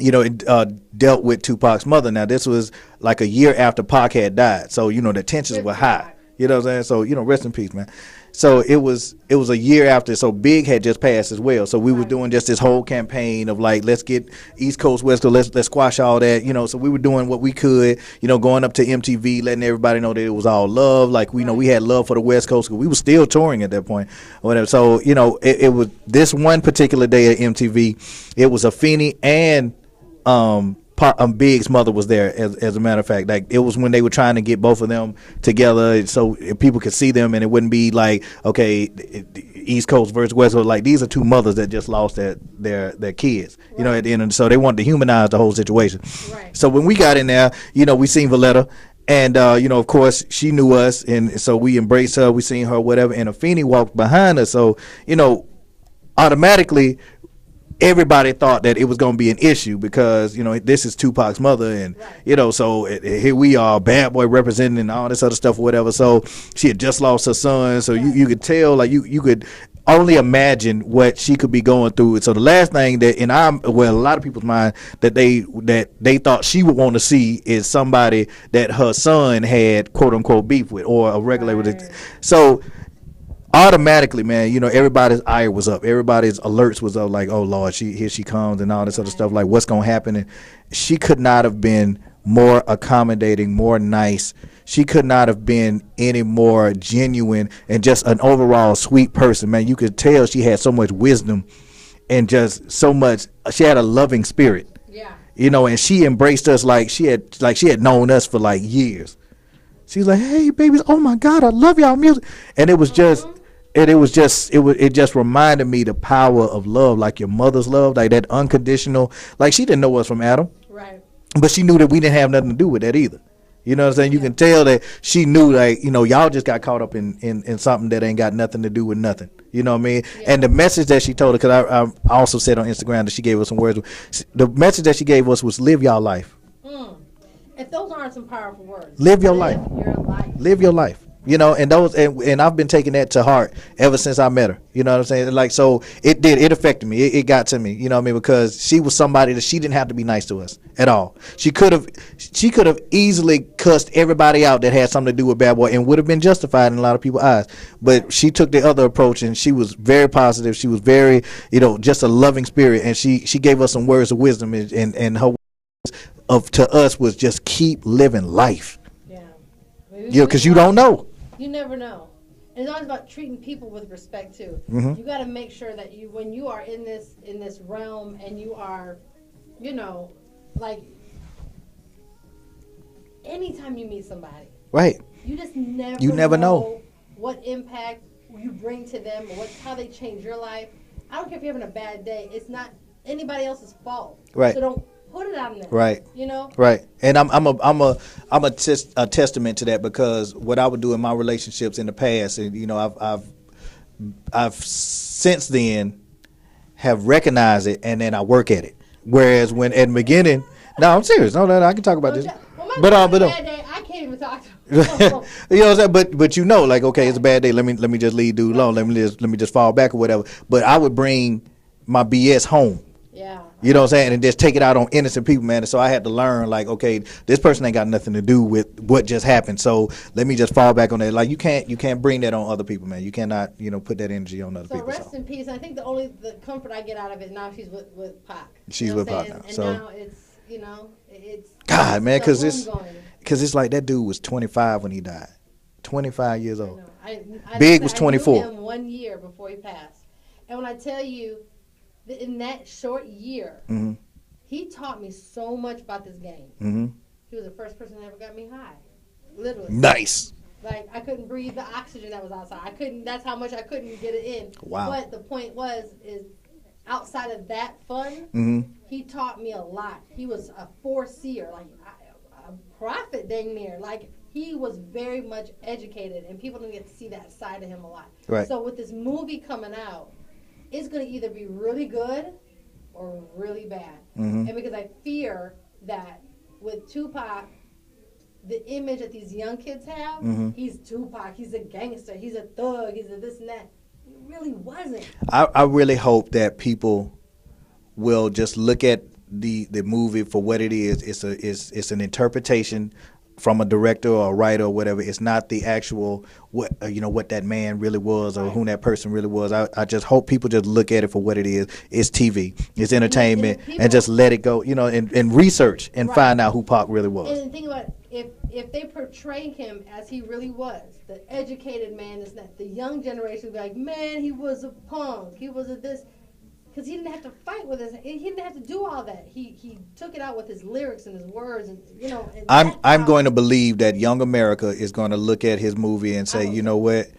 S1: it dealt with Tupac's mother. Now, this was like a year after Pac had died. So, the tensions were high. You know what I'm saying? So, rest in peace, man. So it was a year after. So Big had just passed as well. So we were doing just this whole campaign of like, let's get East Coast, West Coast, let's squash all that. So we were doing what we could, going up to MTV, letting everybody know that it was all love. Like we had love for the West Coast because we were still touring at that point, or whatever. So it was this one particular day at MTV. It was Afeni and Big's mother was there. As a matter of fact, like it was when they were trying to get both of them together, so people could see them, and it wouldn't be like okay, East Coast versus West Coast. Like these are two mothers that just lost their kids. You know, at the end of so they wanted to humanize the whole situation.
S3: Right.
S1: So when we got in there, you know, we seen Valletta. And, you know, of course, she knew us, and so we embraced her. We seen her, whatever. And Afeni walked behind us. So, you know, automatically, everybody thought that it was going to be an issue because, you know, this is Tupac's mother. And, you know, so here we are, bad boy representing and all this other stuff or whatever. So she had just lost her son. So you could tell, like, you could only imagine what she could be going through. So the last thing that a lot of people's mind that they thought she would want to see is somebody that her son had quote unquote beef with or a regular with it. So automatically, man, you know, everybody's ire was up. Everybody's alerts was up like, oh Lord, here she comes and all this other stuff. Like what's gonna happen? And she could not have been more accommodating, more nice. She could not have been any more genuine and just an overall sweet person, man. You could tell she had so much wisdom and just so much. She had a loving spirit, you know, and she embraced us like she had known us for like years. She's like, hey, babies, oh my God, I love y'all music, and it was just. And it just reminded me the power of love, like your mother's love, like that unconditional. Like she didn't know us from Adam,
S3: Right.
S1: but she knew that we didn't have nothing to do with that either. You know what I'm saying? You can tell that she knew, like, you know, y'all just got caught up in something that ain't got nothing to do with nothing. You know what I mean? Yeah. And the message that she told her, because I also said on Instagram that she gave us some words. The message that she gave us was live your life.
S3: If those aren't some powerful words.
S1: Live your life. Live your life. You know, and those and I've been taking that to heart ever since I met her. You know what I'm saying? Like, so it affected me. It got to me. You know what I mean? Because she was somebody that she didn't have to be nice to us at all. She could have easily cussed everybody out that had something to do with Bad Boy and would have been justified in a lot of people's eyes. But she took the other approach, and she was very positive. She was very, you know, just a loving spirit, and she gave us some words of wisdom, and her words to us was just keep living life. Yeah. You know, because you don't know.
S3: You never know. And it's always about treating people with respect too. You got to make sure that when you are in this realm and you are, you know, like anytime you meet somebody,
S1: right?
S3: You just never know what impact you bring to them or how they change your life. I don't care if you're having a bad day. It's not anybody else's fault.
S1: Right.
S3: So don't put it on them.
S1: Right.
S3: You know.
S1: Right. And I'm a testament to that, because what I would do in my relationships in the past, and you know, I've since then have recognized it, and then I work at it. Whereas when at the beginning, no, I'm serious. No, I can talk about this.
S3: But bad day, I can't even talk to him.
S1: You know what I'm saying? But you know, like, okay, it's a bad day. Let me just leave dude alone. Let me just fall back or whatever. But I would bring my BS home.
S3: Yeah.
S1: You know what I'm saying? And just take it out on innocent people, man. And so I had to learn, like, okay, this person ain't got nothing to do with what just happened. So let me just fall back on that. Like, you can't bring that on other people, man. You cannot, you know, put that energy on other people.
S3: Rest in peace. I think the comfort I get out of it now, she's with Pac.
S1: She's with Pac now.
S3: And
S1: so
S3: now it's, you know, it's
S1: God, man, because it's like that dude was 25 when he died. 25 years old. I Big was 24.
S3: I knew him 1 year before he passed. And when I tell you, in that short year, he taught me so much about this game. He was the first person that ever got me high, literally.
S1: Nice.
S3: Like, I couldn't breathe the oxygen that was outside. That's how much I couldn't get it in.
S1: Wow.
S3: But the point is outside of that fun, he taught me a lot. He was a foreseer, like a prophet dang near. Like, he was very much educated, and people didn't get to see that side of him a lot.
S1: Right.
S3: So with this movie coming out, it's going to either be really good or really bad. And because I fear that with Tupac, the image that these young kids have, he's Tupac, he's a gangster, he's a thug, he's a this and that. He really wasn't.
S1: I really hope that people will just look at the movie for what it is. It's an interpretation from a director or a writer or whatever. It's not the actual what that man really was or who that person really was. I just hope people just look at it for what it is. It's TV, it's entertainment, and just let it go. You know, and research and find out who Pac really was.
S3: And think about it, if they portray him as he really was, the educated man, is not the young generation will be like, man, he was a punk, he was a this. Because he didn't have to fight with us. He didn't have to do all that. He took it out with his lyrics and his words, and you know. And
S1: I'm going to believe that young America is going to look at his movie and say, you know what,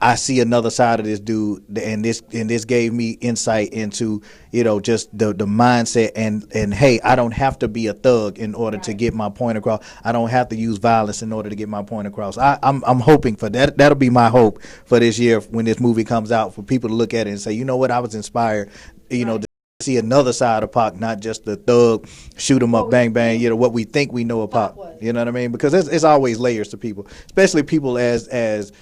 S1: I see another side of this dude, and this gave me insight into, you know, just the mindset, and hey, I don't have to be a thug in order to get my point across. I don't have to use violence in order to get my point across. I'm hoping for that. That'll be my hope for this year when this movie comes out, for people to look at it and say, you know what, I was inspired, you know, to see another side of Pac, not just the thug, shoot 'em up, bang bang, you know, what we think we know of Pac. You know what I mean? Because it's always layers to people, especially people as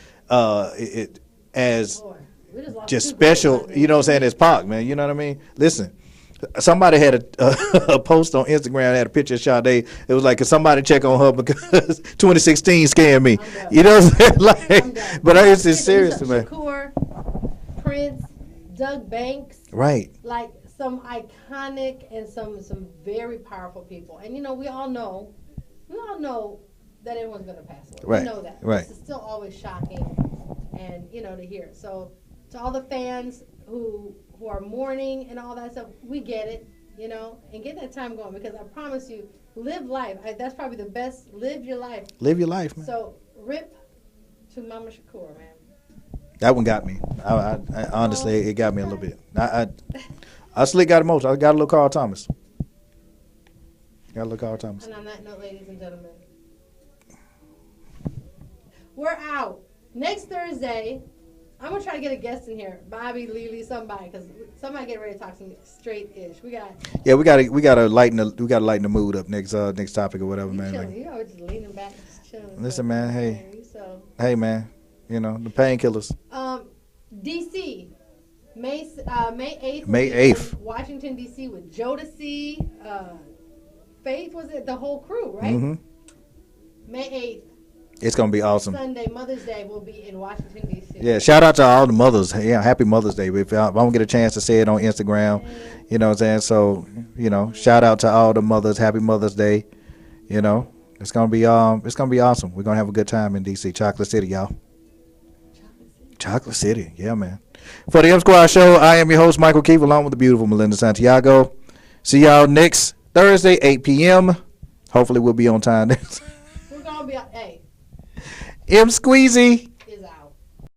S1: just special, you know what I'm saying, as Pac, man. You know what I mean? Listen, somebody had a post on Instagram that had a picture of Sade. It was like, could somebody check on her because 2016 scared me. You know what I'm saying? Like, but it's serious, man.
S3: Shakur, Prince, Doug Banks.
S1: Right.
S3: Like some iconic and some very powerful people. And you know, we all know that everyone's gonna pass away.
S1: Right.
S3: We know that.
S1: Right.
S3: It's still always shocking, and you know, to hear it. So to all the fans who are mourning and all that stuff, we get it, you know, and get that time going, because I promise you, live life. That's probably the best. Live your life.
S1: Live your life, man.
S3: So rip to Mama Shakur, man.
S1: That one got me. I honestly, it got me a little bit. I slick got emotional. I got a little Carl Thomas.
S3: And on that note, ladies and gentlemen, we're out. Next Thursday, I'm going to try to get a guest in here. Bobby, Lily, somebody, because somebody get ready to talk some straight-ish. We gotta
S1: lighten the mood up next topic or whatever, man.
S3: Chilling. You always just leaning back, just chilling.
S1: Listen, man, hey, man, you know, the painkillers.
S3: DC, May 8th.
S1: May 8th.
S3: Washington, D.C. with Jodeci, Faith, was it? The whole crew, right?
S1: Mm-hmm.
S3: May 8th.
S1: It's going to be awesome.
S3: Sunday, Mother's Day, will be in Washington, D.C.
S1: Yeah, shout out to all the mothers. Yeah, happy Mother's Day. If I don't get a chance to say it on Instagram, you know what I'm saying? So, you know, shout out to all the mothers. Happy Mother's Day. You know, it's going to be awesome. We're going to have a good time in D.C. Chocolate City, y'all. Chocolate City. Yeah, man. For the M Squad Show, I am your host, Michael Keefe, along with the beautiful Melinda Santiago. See y'all next Thursday, 8 p.m. Hopefully we'll be on time.
S3: We're going to be, hey.
S1: M Squeezy.